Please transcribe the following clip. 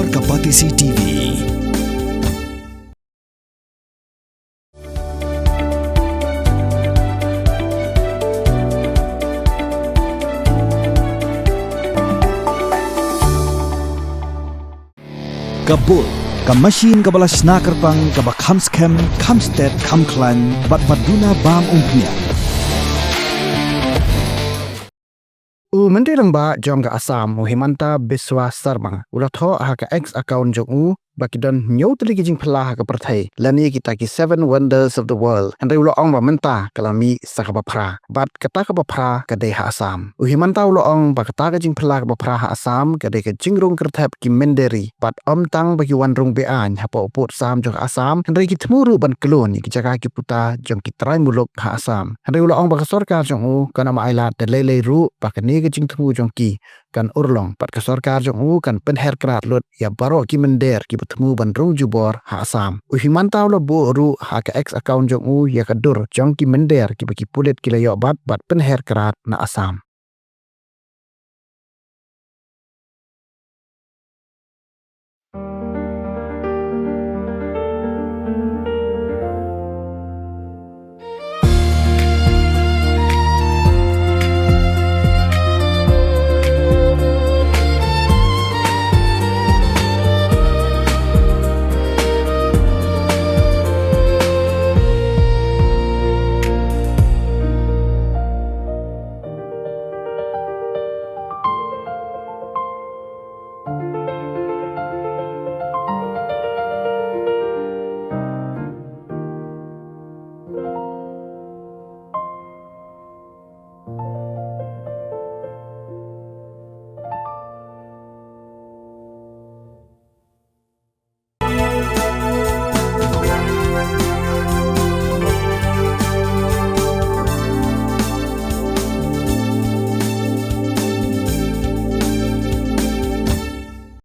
Jubor Kapatisi TV. Kabul, kamasin kabalas nakarpang kabakhamskem, kamstet, kamklan, batbaduna bam umpnya. Mynder lamba jom ga Assam Himanta biswa sarma ulah tho ha ka ex account jong bakidon nyotli ki Jingphylla ha ka Pyrthei lani kita ki 7 wonders of the world and ulah ong Himanta kalami sakaba Phra bat kata ka Phra ka de ha Assam Himanta ulah ong ba kata ka Jingphylla ka Phra ha Assam ka de ka Jingrung Kyrthep ki Mynderi bat tang bagi wanrung be an ha po put sam jong Assam and ki tmuru ban klon ki jaga ki puta jong ki trai muluk ha Assam and ulah ong ba ka sarkar jong kana ma ailat de lele ru ba ka ni jing thu jong ki kan urlong pat ka sarkar jong kan pen her krat lut ya baro ki Mynder ki butmu ban rung jubor ha Assam Himanta lo bu ru ha ka ex account jong ya ka dur jong ki Mynder ki pulit ki layo bat pen her krat na Assam